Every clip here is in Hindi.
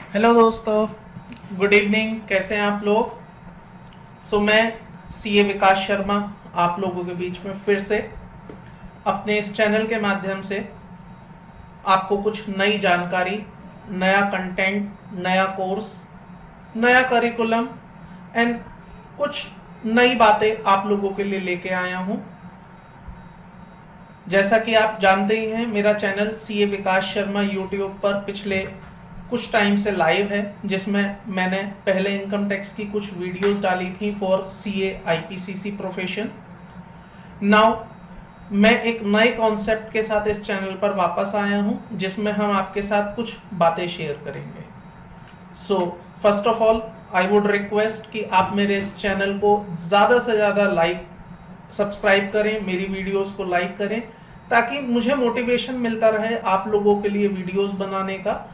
हेलो दोस्तों, गुड इवनिंग। कैसे हैं आप लोग? मैं सीए विकास शर्मा आप लोगों के बीच में फिर से अपने इस चैनल के माध्यम से आपको कुछ नई जानकारी, नया कंटेंट, नया कोर्स, नया करिकुलम एंड कुछ नई बातें आप लोगों के लिए लेके आया हूं। जैसा कि आप जानते ही हैं, मेरा चैनल सीए विकास शर्मा यूट्यूब पर पिछले कुछ टाइम से लाइव है, जिसमें मैंने पहले इनकम टैक्स की कुछ वीडियोस डाली थी for CA IPCC profession. Now मैं एक नए कॉन्सेप्ट के साथ इस चैनल पर वापस आया हूं, जिसमें हम आपके साथ कुछ बातें शेयर करेंगे। First of all I would request कि आप मेरे इस चैनल को ज़्यादा से ज़्यादा सब्सक्राइब करें, मेरी वीडियोस को लाइक करें, ताकि मुझे मोटिवेशन मिलता रहे आप लोगों के लिए वीडियोस बनाने का।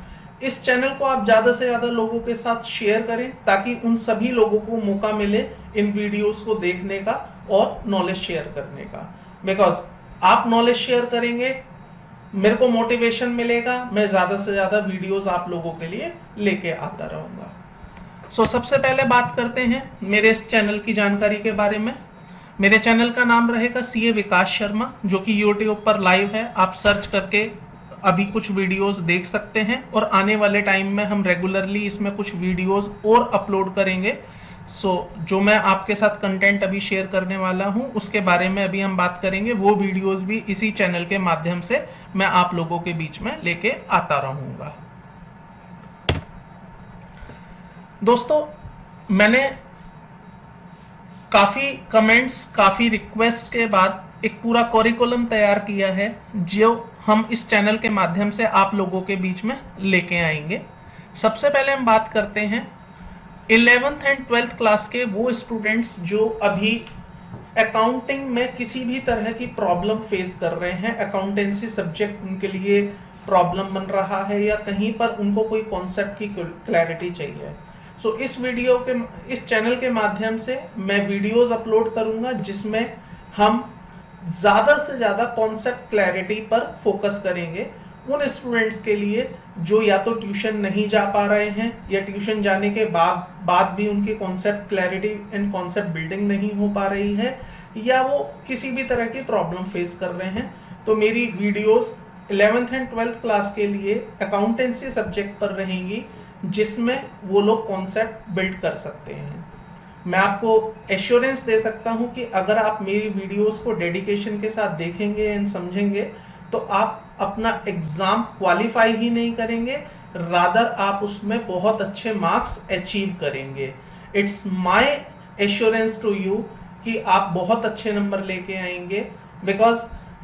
इस चैनल को आप ज़्यादा से ज़्यादा लोगों के साथ शेयर करें, ताकि उन सभी लोगों को मौका मिले इन वीडियोस को देखने का और नॉलेज शेयर करने का। बिकॉज आप नॉलेज शेयर करेंगे, मेरे को मोटिवेशन मिलेगा, मैं ज़्यादा से ज़्यादा वीडियोस आप लोगों के लिए लेके आता रहूँगा। सबसे पहले बात करते हैं मेरे इस चैनल की जानकारी के बारे में। मेरे चैनल का नाम रहेगा सीए विकास शर्मा, जो कि यूट्यूब पर लाइव है। आप सर्च करके अभी कुछ वीडियोस देख सकते हैं, और आने वाले टाइम में हम रेगुलरली इसमें कुछ वीडियोस और अपलोड करेंगे। जो मैं आपके साथ कंटेंट अभी शेयर करने वाला हूं, उसके बारे में अभी हम बात करेंगे। वो वीडियोस भी इसी चैनल के माध्यम से मैं आप लोगों के बीच में लेके आता रहूंगा। दोस्तों, मैंने काफ़ी कमेंट्स, काफ़ी रिक्वेस्ट के बाद एक पूरा करिकुलम तैयार किया है, जो हम इस चैनल के माध्यम से आप लोगों के बीच में लेके आएंगे। सबसे पहले हम बात करते हैं 11th एंड 12th क्लास के वो स्टूडेंट्स जो अभी अकाउंटिंग में किसी भी तरह की प्रॉब्लम फेस कर रहे हैं। अकाउंटेंसी सब्जेक्ट उनके लिए प्रॉब्लम बन रहा है, या कहीं पर उनको कोई कॉन्सेप्ट की क्लैरिटी चाहिए। इस चैनल के माध्यम से मैं वीडियोस अपलोड करूंगा, जिसमें हम ज़्यादा से ज़्यादा कॉन्सेप्ट क्लैरिटी पर फोकस करेंगे उन स्टूडेंट्स के लिए जो या तो ट्यूशन नहीं जा पा रहे हैं, या ट्यूशन जाने के बाद भी उनकी concept clarity and concept building नहीं हो पा रही है, या वो किसी भी तरह की प्रॉब्लम फेस कर रहे हैं। तो मेरी videos 11th and 12th class के लिए अकाउंटेंसी सब्जेक्ट पर रहेंगी, जिसमें वो लोग कॉन्सेप्ट बिल्ड कर सकते हैं। मैं आपको एश्योरेंस दे सकता हूं कि अगर आप मेरी वीडियोस को डेडिकेशन के साथ देखेंगे एंड समझेंगे, तो आप अपना एग्जाम क्वालिफाई ही नहीं करेंगे, रादर आप उसमें बहुत अच्छे मार्क्स अचीव करेंगे। It's my assurance to you कि आप बहुत अच्छे नंबर लेके आएंगे, बिकॉज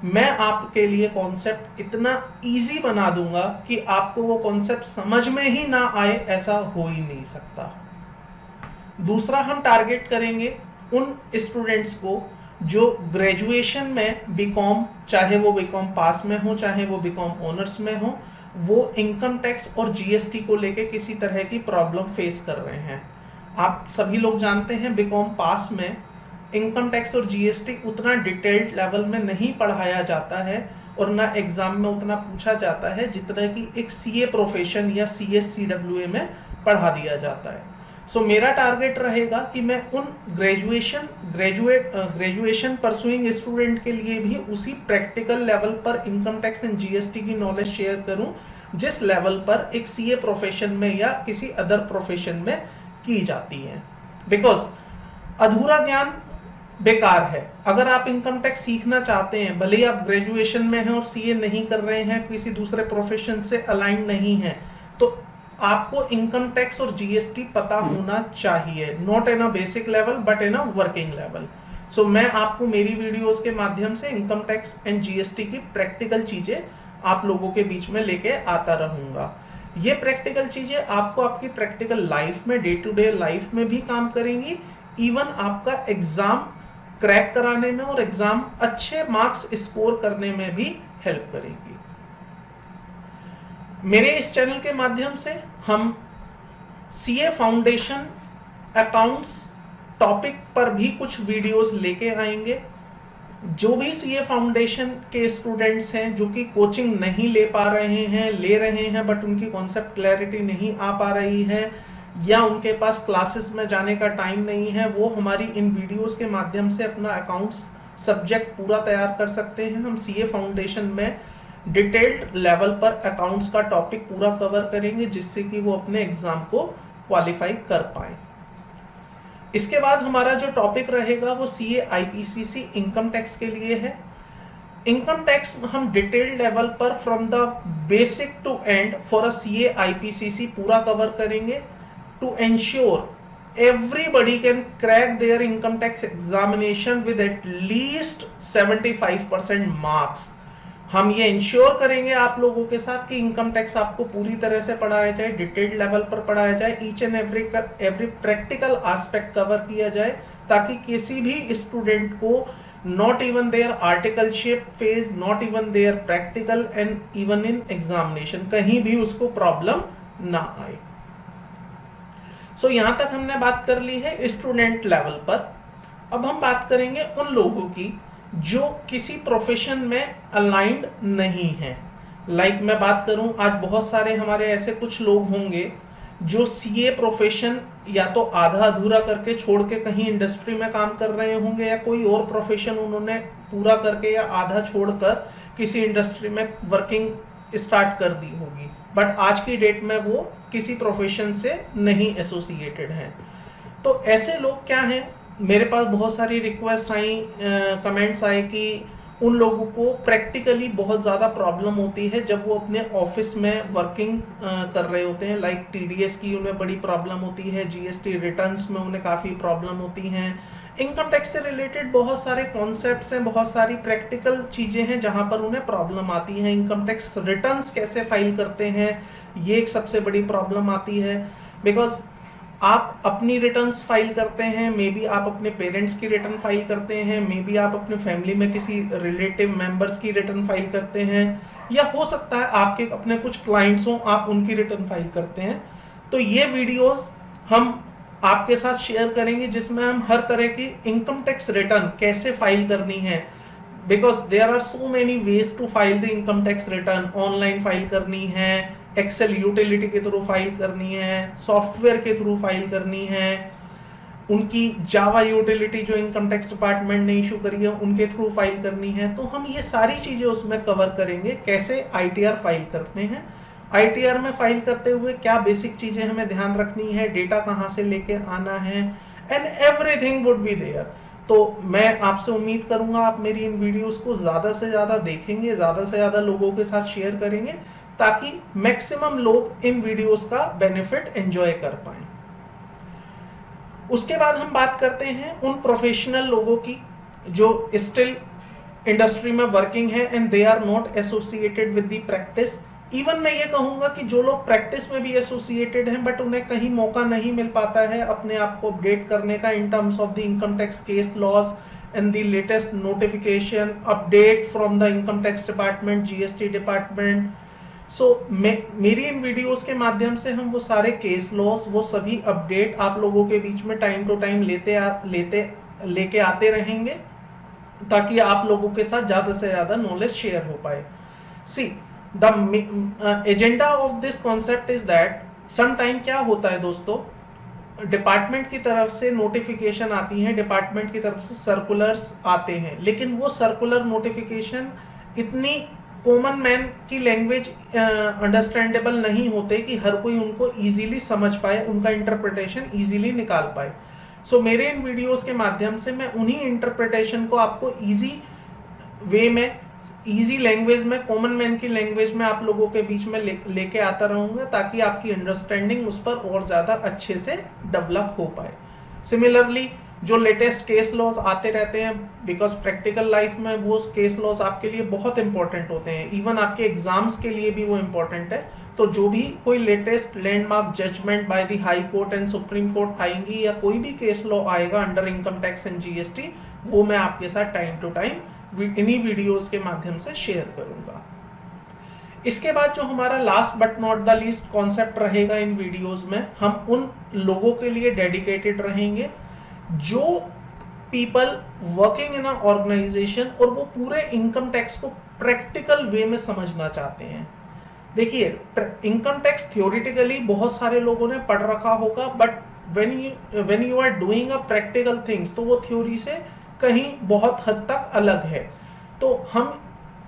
मैं आपके लिए कॉन्सेप्ट इतना इजी बना दूंगा कि आपको वो कॉन्सेप्ट समझ में ही ना आए, ऐसा हो ही नहीं सकता। दूसरा, हम टारगेट करेंगे उन स्टूडेंट्स को जो ग्रेजुएशन में बीकॉम, चाहे वो बीकॉम पास में हो, चाहे वो बीकॉम ऑनर्स में हो, वो इनकम टैक्स और जीएसटी को लेके किसी तरह की प्रॉब्लम फेस कर रहे हैं। आप सभी लोग जानते हैं, बीकॉम पास में इनकम टैक्स और जीएसटी उतना डिटेल्ड लेवल में नहीं पढ़ाया जाता है, और ना एग्जाम में उतना पूछा जाता है जितना कि एक सीए प्रोफेशन या सीएससीडब्ल्यूए में पढ़ा दिया जाता है। मेरा टारगेट रहेगा कि मैं उन ग्रेजुएशन परसुइंग स्टूडेंट के लिए भी उसी प्रैक्टिकल लेवल पर इनकम टैक्स एंड जीएसटी की नॉलेज शेयर करूं, जिस लेवल पर एक सीए प्रोफेशन में या किसी अदर प्रोफेशन में की जाती है। बिकॉज अधूरा ज्ञान बेकार है। अगर आप इनकम टैक्स सीखना चाहते हैं, भले ही आप ग्रेजुएशन में हैं और सीए नहीं कर रहे हैं, किसी दूसरे प्रोफेशन से अलाइन नहीं है, तो आपको इनकम टैक्स और जीएसटी पता होना चाहिए, not in a basic level but in a working level. मैं आपको मेरी वीडियोस के माध्यम से इनकम टैक्स एंड जीएसटी की प्रैक्टिकल चीजें आप लोगों के बीच में लेके आता रहूंगा। ये प्रैक्टिकल चीजें आपको आपकी प्रैक्टिकल लाइफ में, डे टू डे लाइफ में भी काम करेंगी, इवन आपका एग्जाम क्रैक कराने में और एग्जाम अच्छे मार्क्स स्कोर करने में भी हेल्प करेंगी। मेरे इस चैनल के माध्यम से हम सीए फाउंडेशन अकाउंट्स टॉपिक पर भी कुछ वीडियोस लेके आएंगे। जो भी सीए फाउंडेशन के स्टूडेंट्स हैं जो कि कोचिंग नहीं ले पा रहे हैं, ले रहे हैं बट उनकी कॉन्सेप्ट क्लैरिटी नहीं आ पा रही है, या उनके पास क्लासेस में जाने का टाइम नहीं है, वो हमारी इन वीडियोस के माध्यम से अपना अकाउंट्स सब्जेक्ट पूरा तैयार कर सकते हैं। हम सीए फाउंडेशन में डिटेल्ड लेवल पर अकाउंट्स का टॉपिक पूरा कवर करेंगे जिससे कि वो अपने एग्जाम को क्वालिफाई कर पाए। इसके बाद हमारा जो टॉपिक रहेगा वो सीए आईपीसीसी इनकम टैक्स के लिए है। इनकम टैक्स हम डिटेल्ड लेवल पर from the basic to end for a CA IPCC पूरा कवर करेंगे to ensure everybody can crack their income tax examination with at least 75% marks. हम ये इंश्योर करेंगे आप लोगों के साथ कि इनकम टैक्स आपको पूरी तरह से पढ़ाया जाए, डिटेल्ड लेवल पर पढ़ाया जाए, each and every practical aspect cover किया जाए, ताकि किसी भी स्टूडेंट को not even their articleship phase, not even their practical and even in examination कहीं भी उसको प्रॉब्लम ना आए। सो यहां तक हमने बात कर ली है स्टूडेंट लेवल पर। अब हम बात करेंगे उन लोगों की जो किसी प्रोफेशन में अलाइंड नहीं है। लाइक मैं बात करूं, आज बहुत सारे हमारे ऐसे कुछ लोग होंगे जो सीए प्रोफेशन या तो आधा अधूरा करके छोड़ के कहीं इंडस्ट्री में काम कर रहे होंगे, या कोई और प्रोफेशन उन्होंने पूरा करके या आधा छोड़कर किसी इंडस्ट्री में वर्किंग स्टार्ट कर दी होगी, बट आज की डेट में वो किसी प्रोफेशन से नहीं एसोसिएटेड हैं। तो ऐसे लोग क्या हैं, मेरे पास बहुत सारी रिक्वेस्ट आई, कमेंट्स आए कि उन लोगों को प्रैक्टिकली बहुत ज़्यादा प्रॉब्लम होती है जब वो अपने ऑफिस में वर्किंग कर रहे होते हैं। लाइक टीडीएस की उन्हें बड़ी प्रॉब्लम होती है, जीएसटी रिटर्न्स में उन्हें काफ़ी प्रॉब्लम होती हैं, इनकम टैक्स से रिलेटेड बहुत सारे कॉन्सेप्ट्स हैं, बहुत सारी प्रैक्टिकल चीज़ें हैं जहां पर उन्हें प्रॉब्लम आती है। इनकम टैक्स रिटर्न्स कैसे फाइल करते हैं, ये एक सबसे बड़ी प्रॉब्लम आती है। बिकॉज आप अपनी रिटर्न्स फाइल करते हैं, मे बी आप अपने पेरेंट्स की रिटर्न फाइल करते हैं, मे बी आप अपने फैमिली में किसी रिलेटिव मेंबर्स की रिटर्न फाइल करते हैं, या हो सकता है आपके अपने कुछ क्लाइंट्स हों, आप उनकी रिटर्न फाइल करते हैं। तो ये वीडियोस हम आपके साथ शेयर करेंगे जिसमें हम हर तरह की इनकम टैक्स रिटर्न कैसे फाइल करनी है, because there are so many ways to file the income tax return. Online file करनी है, एक्सेल यूटिलिटी के थ्रू फाइल करनी है, सॉफ्टवेयर के थ्रू फाइल करनी है, उनकी जावा यूटिलिटी जो इनकम टैक्स डिपार्टमेंट ने इशू करी है उनके थ्रू फाइल करनी है। तो हम ये सारी चीजें उसमें कवर करेंगे, कैसे आईटीआर फाइल करते हैं, आईटीआर में फाइल करते हुए क्या बेसिक चीजें हमें ध्यान रखनी है, डेटा कहां से लेके आना है, and everything would be there. तो मैं आपसे उम्मीद करूंगा आप मेरी इन वीडियोस को ज्यादा से ज्यादा देखेंगे, ज्यादा से ज्यादा लोगों के साथ शेयर करेंगे, ताकि मैक्सिमम लोग इन वीडियोस का बेनिफिट एंजॉय कर पाएं। उसके बाद हम बात करते हैं उन प्रोफेशनल लोगों की जो स्टिल इंडस्ट्री में वर्किंग है and they are not associated with the practice. Even मैं ये कहूंगा कि जो लोग प्रैक्टिस में भी एसोसिएटेड हैं बट उन्हें कहीं मौका नहीं मिल पाता है अपने आप को अपडेट करने का in terms of the income tax case laws and the latest notification update from the income tax department, GST department. So मेरी इन वीडियोस के माध्यम से हम वो सारे केस लॉस, वो सभी अपडेट आप लोगों के बीच में टाइम टू टाइम लेके आते रहेंगे, ताकि आप लोगों के साथ ज्यादा से ज्यादा नॉलेज शेयर हो पाए। See the agenda of this concept is that some time क्या होता है दोस्तों, डिपार्टमेंट की तरफ से नोटिफिकेशन आती है, डिपार्टमेंट की तरफ से सर्कुलर्स आते हैं, लेकिन वो सर्कुलर नोटिफिकेशन इतनी कॉमन मैन की लैंग्वेज अंडरस्टैंडेबल नहीं होते कि हर कोई उनको इजीली समझ पाए, उनका इंटरप्रिटेशन इजीली निकाल पाए। सो मेरे इन वीडियोस के माध्यम से मैं उन्हीं इंटरप्रिटेशन को आपको इजी वे में, इजी लैंग्वेज में, कॉमन मैन की लैंग्वेज में आप लोगों के बीच में लेके आता रहूंगा, ताकि आपकी अंडरस्टैंडिंग उस पर और ज्यादा अच्छे से डेवलप हो पाए। सिमिलरली जो लेटेस्ट केस लॉज आते रहते हैं, बिकॉज प्रैक्टिकल लाइफ में वो केस लॉज आपके लिए बहुत इंपॉर्टेंट होते हैं, इवन आपके एग्जाम्स के लिए भी वो इंपॉर्टेंट है। तो जो भी कोई latest landmark judgement by the high court and supreme court आएंगी, या कोई भी केस लॉ आएगा under income tax and GST, वो मैं आपके साथ टाइम टू टाइम इन्हीं वीडियोस के माध्यम से शेयर करूंगा। इसके बाद जो हमारा last but not the least concept रहेगा इन वीडियोस में, हम उन लोगों के लिए डेडिकेटेड रहेंगे जो people working in a organisation और वो पूरे इनकम टैक्स को प्रैक्टिकल वे में समझना चाहते हैं। देखिए, इनकम टैक्स थ्योरेटिकली बहुत सारे लोगों ने पढ़ रखा होगा, but when you are doing a practical things तो वो थ्योरी से कहीं बहुत हद तक अलग है। तो हम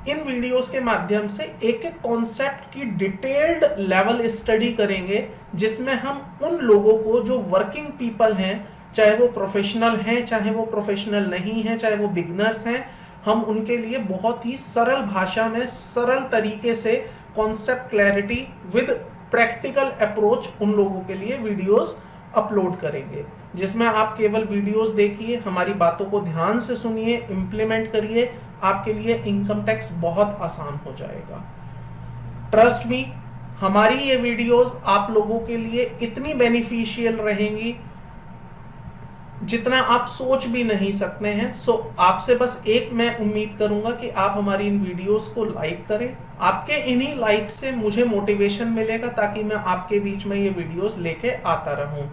इन वीडियोस के माध्यम से एक एक कॉन्सेप्ट की डिटेल्ड लेवल स्टडी करेंगे, जिसमें हम उन लोगों को जो वर्किंग पीपल हैं, चाहे वो प्रोफेशनल हैं, चाहे वो प्रोफेशनल नहीं है, चाहे वो बिगनर्स हैं, हम उनके लिए बहुत ही सरल भाषा में सरल तरीके से concept clarity with practical approach उन लोगों के लिए वीडियोस अपलोड करेंगे, जिसमें आप केवल वीडियोस देखिए, हमारी बातों को ध्यान से सुनिए, इंप्लीमेंट करिए, आपके लिए इनकम टैक्स बहुत आसान हो जाएगा। ट्रस्ट मी, हमारी ये वीडियोस आप लोगों के लिए इतनी बेनिफिशियल रहेंगी जितना आप सोच भी नहीं सकते हैं। सो आपसे बस एक मैं उम्मीद करूंगा कि आप हमारी इन वीडियोस को लाइक करें। आपके इन्हीं लाइक से मुझे मोटिवेशन मिलेगा ताकि मैं आपके बीच में ये वीडियोस लेके आता रहूं।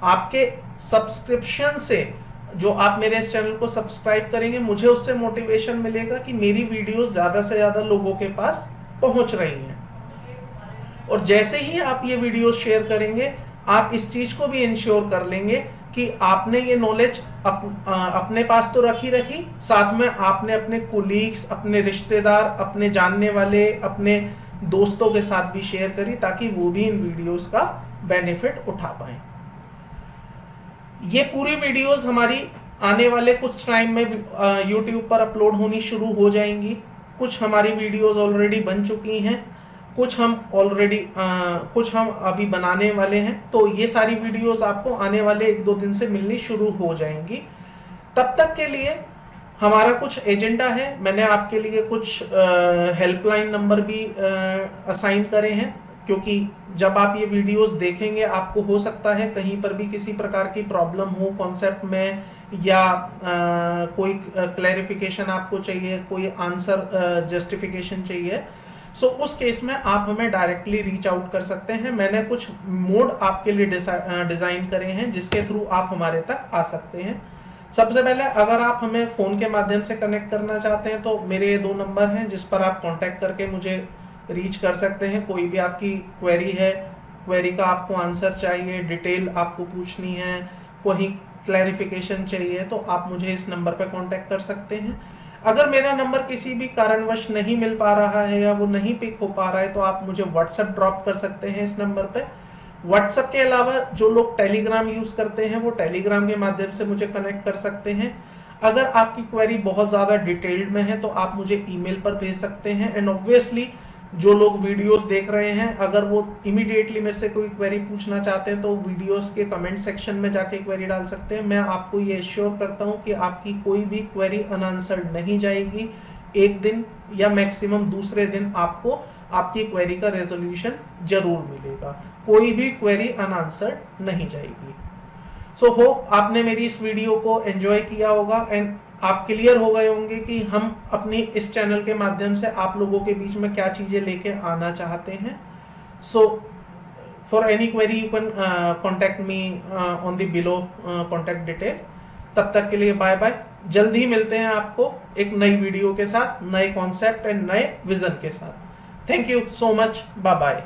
आपके सब्सक्रिप्शन से, जो आप मेरे इस चैनल को सब्सक्राइब करेंगे, मुझे उससे मोटिवेशन मिलेगा कि मेरी वीडियोस ज्यादा से ज्यादा लोगों के पास पहुंच रही हैं। और जैसे ही आप ये वीडियोस शेयर करेंगे, आप इस चीज को भी इंश्योर कर लेंगे कि आपने ये नॉलेज अपने पास तो रखी, साथ में आपने अपने कोलीग्स, अपने रिश्तेदार, अपने जानने वाले, अपने दोस्तों के साथ भी शेयर करी, ताकि वो भी इन वीडियोस का बेनिफिट उठा पाए। ये पूरी वीडियोस हमारी आने वाले कुछ टाइम में YouTube पर अपलोड होनी शुरू हो जाएंगी। कुछ हमारी वीडियोस ऑलरेडी बन चुकी हैं, कुछ हम अभी बनाने वाले हैं। तो ये सारी वीडियोस आपको आने वाले 1-2 दिन से मिलनी शुरू हो जाएंगी। तब तक के लिए हमारा कुछ एजेंडा है। मैंने आपके लिए कुछ हेल्पलाइन नंबर भी असाइन करे हैं, क्योंकि जब आप ये वीडियोस देखेंगे, आपको हो सकता है कहीं पर भी किसी प्रकार की प्रॉब्लम हो कॉन्सेप्ट में, या कोई क्लैरिफिकेशन आपको चाहिए, कोई आंसर जस्टिफिकेशन चाहिए। सो उस केस में आप हमें डायरेक्टली रीच आउट कर सकते हैं। मैंने कुछ मोड आपके लिए डिजाइन करे हैं, जिसके थ्रू आप हमारे तक आ सकते हैं। सबसे पहले, अगर आप हमें फोन के माध्यम से कनेक्ट करना चाहते हैं तो मेरे 2 नंबर हैं, जिस पर आप कांटेक्ट करके मुझे रीच कर सकते हैं। कोई भी आपकी क्वेरी है, क्वेरी का आपको आंसर चाहिए, डिटेल आपको पूछनी है, कोई क्लैरिफिकेशन चाहिए, तो आप मुझे इस नंबर पर कांटेक्ट कर सकते हैं। अगर मेरा नंबर किसी भी कारणवश नहीं मिल पा रहा है या वो नहीं पिक हो पा रहा है, तो आप मुझे व्हाट्सएप ड्रॉप कर सकते हैं इस नंबर पे। व्हाट्सएप के अलावा जो लोग टेलीग्राम यूज करते हैं, वो टेलीग्राम के माध्यम से मुझे कनेक्ट कर सकते हैं। अगर आपकी क्वेरी बहुत ज्यादा डिटेल्ड में है तो आप मुझे ईमेल पर भेज सकते हैं। एंड ऑब्वियसली जो लोग वीडियोस देख रहे हैं, अगर वो इमीडिएटली मेरे से कोई क्वेरी पूछना चाहते हैं तो वीडियोस के कमेंट सेक्शन में जाके क्वेरी डाल सकते हैं। मैं आपको ये एश्योर करता हूं कि आपकी कोई भी क्वेरी अनआंसर्ड नहीं जाएगी। एक दिन या मैक्सिमम दूसरे दिन आपको आपकी क्वेरी का रेजोल्यूशन जरूर मिलेगा। कोई भी क्वेरी अनआंसर्ड नहीं जाएगी। सो होप आपने मेरी इस वीडियो को एंजॉय किया होगा एंड आप क्लियर हो गए होंगे कि हम अपनी इस चैनल के माध्यम से आप लोगों के बीच में क्या चीजें लेके आना चाहते हैं। So for any query you can contact me on the below contact detail. तब तक के लिए बाय बाय। जल्द ही मिलते हैं आपको एक नई वीडियो के साथ, नए कॉन्सेप्ट एंड नए विजन के साथ। Thank you so much. Bye bye.